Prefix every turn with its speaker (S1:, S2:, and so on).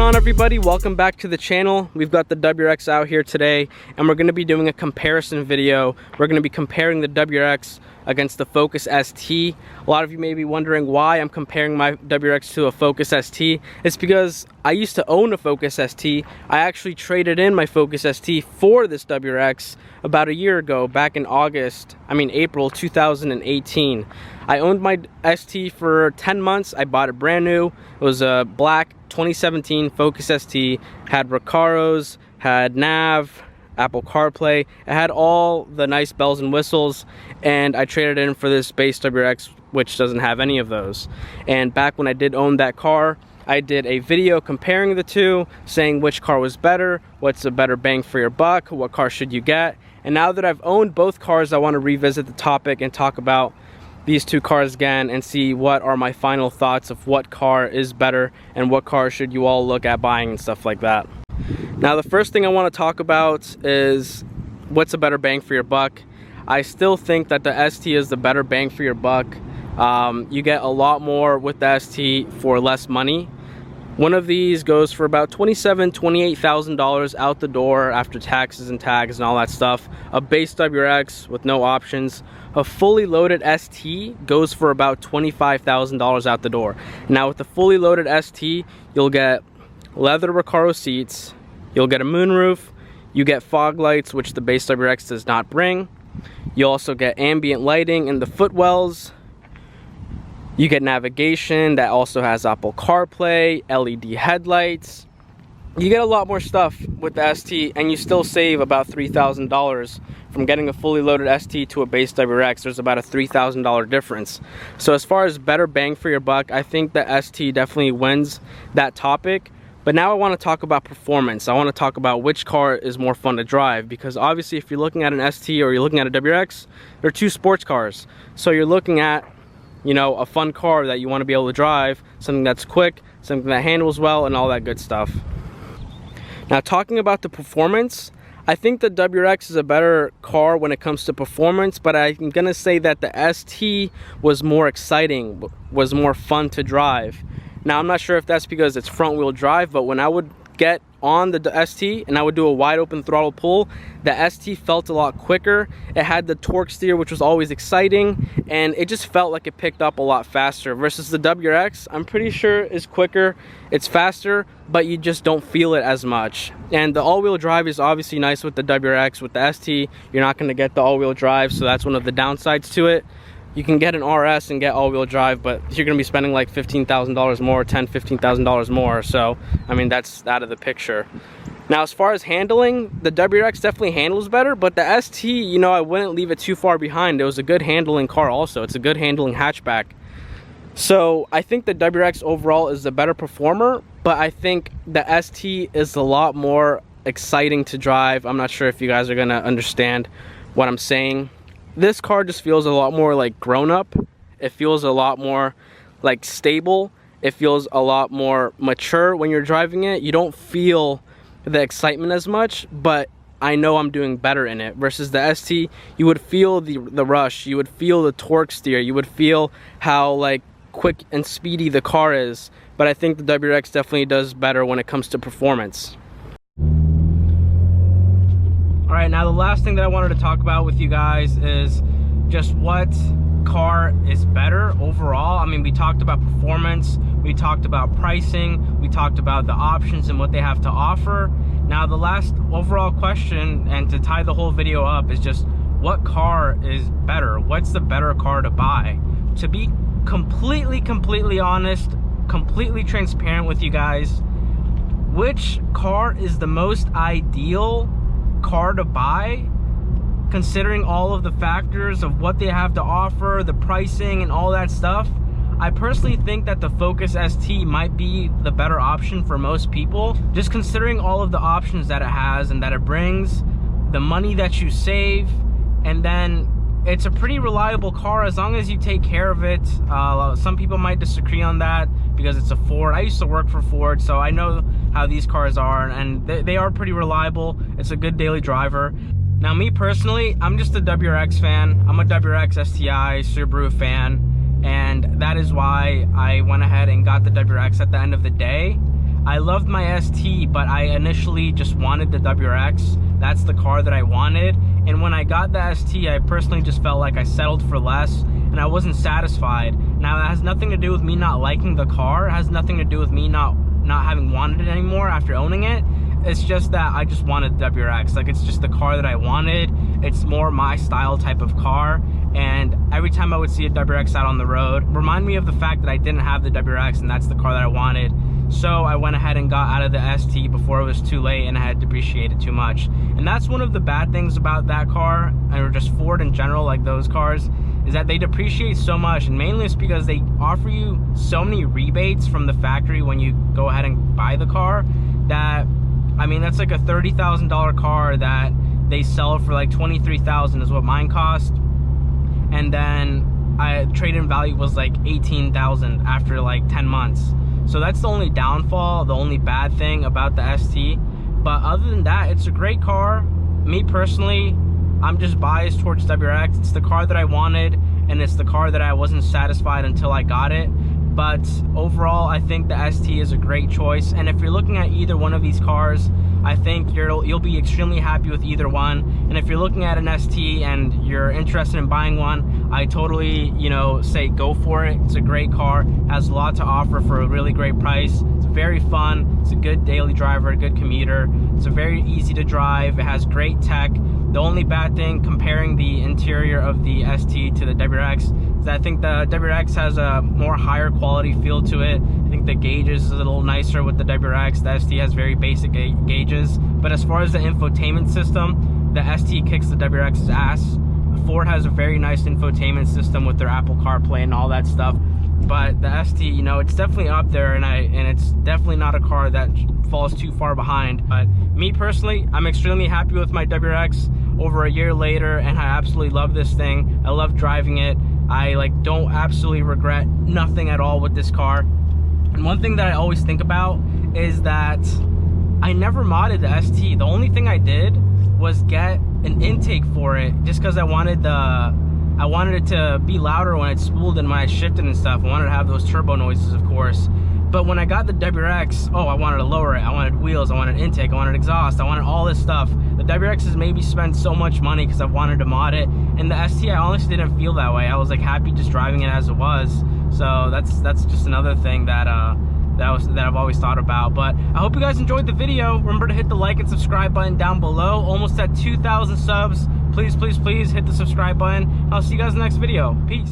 S1: on, everybody? Welcome back to the channel. We've got the WRX out here today, and we're going to be doing a comparison video. We're going to be comparing the WRX against the Focus ST. A lot of you may be wondering why I'm comparing my WRX to a Focus ST. It's because I used to own a Focus ST. I actually traded in my Focus ST for this WRX about a year ago, back in April 2018. I owned my ST for 10 months. I bought it brand new. It was a black 2017 Focus ST, had Recaros, had nav, Apple CarPlay. It had all the nice bells and whistles, and I traded in for this base WRX, which doesn't have any of those. And back when I did own that car, I did a video comparing the two, saying which car was better, what's a better bang for your buck, what car should you get. And now that I've owned both cars, I want to revisit the topic and talk about these two cars again and see what are my final thoughts of what car is better and what car should you all look at buying and stuff like that. Now, the first thing I want to talk about is what's a better bang for your buck. I still think that the ST is the better bang for your buck. You get a lot more with the ST for less money. One of these goes for about $28,000 out the door after taxes and tags and all that stuff. A base WRX with no options. A fully loaded ST goes for about $25,000 out the door. Now with the fully loaded ST, you'll get leather Recaro seats, you'll get a moonroof, you get fog lights, which the base WRX does not bring. You also get ambient lighting in the footwells. You get navigation that also has Apple CarPlay, LED headlights. You get a lot more stuff with the ST, and you still save about $3,000 from getting a fully loaded ST to a base WRX. There's about a $3,000 difference. So as far as better bang for your buck, I think the ST definitely wins that topic. But now I want to talk about performance. I want to talk about which car is more fun to drive, because obviously if you're looking at an ST or you're looking at a WRX, they're two sports cars. So you're looking at, you know, a fun car that you want to be able to drive, something that's quick, something that handles well, and all that good stuff. Now, talking about the performance, I think the WRX is a better car when it comes to performance, but I'm gonna say that the ST was more exciting, was more fun to drive. Now, I'm not sure if that's because it's front wheel drive, but when I would get on the ST and I would do a wide open throttle pull, the ST felt a lot quicker. It had the torque steer, which was always exciting, and it just felt like it picked up a lot faster, versus the WRX, I'm pretty sure is quicker, it's faster, but you just don't feel it as much. And the all-wheel drive is obviously nice with the WRX. With the ST, you're not going to get the all-wheel drive, so that's one of the downsides to it. You can get an RS and get all-wheel drive, but you're going to be spending like $15,000 more, $15,000 more. So, I mean, that's out of the picture. Now, as far as handling, the WRX definitely handles better, but the ST, you know, I wouldn't leave it too far behind. It was a good handling car also. It's a good handling hatchback. So, I think the WRX overall is the better performer, but I think the ST is a lot more exciting to drive. I'm not sure if you guys are going to understand what I'm saying. This car just feels a lot more like grown up. It feels a lot more like stable. It feels a lot more mature when you're driving it. You don't feel the excitement as much, but I know I'm doing better in it. Versus the ST, you would feel the rush. You would feel the torque steer. You would feel how like quick and speedy the car is. But I think the WRX definitely does better when it comes to performance. Alright, now the last thing that I wanted to talk about with you guys is just what car is better overall. I mean, we talked about performance, we talked about pricing, we talked about the options and what they have to offer. Now the last overall question, and to tie the whole video up, is just what car is better? What's the better car to buy? To be completely honest, completely transparent with you guys, which car is the most ideal car to buy, considering all of the factors of what they have to offer, the pricing and all that stuff? I personally think that the Focus ST might be the better option for most people, just considering all of the options that it has and that it brings, the money that you save, and then it's a pretty reliable car as long as you take care of it. Some people might disagree on that because it's a Ford. I used to work for Ford, so I know how these cars are, and they are pretty reliable. It's a good daily driver. Now, me personally, I'm just a WRX fan. I'm a WRX STI Subaru fan, and that is why I went ahead and got the WRX at the end of the day. I loved my ST, but I initially just wanted the WRX. That's the car that I wanted. And when I got the ST, I personally just felt like I settled for less and I wasn't satisfied. Now, that has nothing to do with me not liking the car. It has nothing to do with me not having wanted it anymore after owning it. It's just that I just wanted the WRX. Like, it's just the car that I wanted. It's more my style type of car. And every time I would see a WRX out on the road, remind me of the fact that I didn't have the WRX and that's the car that I wanted. So I went ahead and got out of the ST before it was too late and I had depreciated too much. And that's one of the bad things about that car, or just Ford in general, like those cars, is that they depreciate so much. And mainly it's because they offer you so many rebates from the factory when you go ahead and buy the car that, I mean, that's like a $30,000 car that they sell for like $23,000 is what mine cost. And then trade-in value was like $18,000 after like 10 months. So that's the only downfall, the only bad thing about the ST. But other than that, it's a great car. Me personally, I'm just biased towards WRX. It's the car that I wanted, and it's the car that I wasn't satisfied until I got it. But overall, I think the ST is a great choice. And if you're looking at either one of these cars, I think you'll be extremely happy with either one. And if you're looking at an ST and you're interested in buying one, I totally, say go for it. It's a great car, has a lot to offer for a really great price. It's very fun. It's a good daily driver, a good commuter. It's a very easy to drive. It has great tech. The only bad thing comparing the interior of the ST to the WRX is that I think the WRX has a more higher quality feel to it. I think the gauges is a little nicer with the WRX. The ST has very basic gauges. But as far as the infotainment system, the ST kicks the WRX's ass. Ford has a very nice infotainment system with their Apple CarPlay and all that stuff. But the ST, it's definitely up there, and it's definitely not a car that falls too far behind. But me personally, I'm extremely happy with my WRX over a year later, and I absolutely love this thing. I love driving it. I don't absolutely regret nothing at all with this car. And one thing that I always think about is that I never modded the ST. The only thing I did was get an intake for it just because I wanted it to be louder when it spooled and when I shifted and stuff. I wanted to have those turbo noises, of course. But when I got the WRX, I wanted to lower it. I wanted wheels, I wanted intake, I wanted exhaust, I wanted all this stuff. The WRX has made me spend so much money because I've wanted to mod it. And the ST, I honestly didn't feel that way. I was happy just driving it as it was. So that's just another thing that I've always thought about. But I hope you guys enjoyed the video. Remember to hit the like and subscribe button down below. Almost at 2,000 subs. Please, please, please hit the subscribe button. I'll see you guys in the next video. Peace.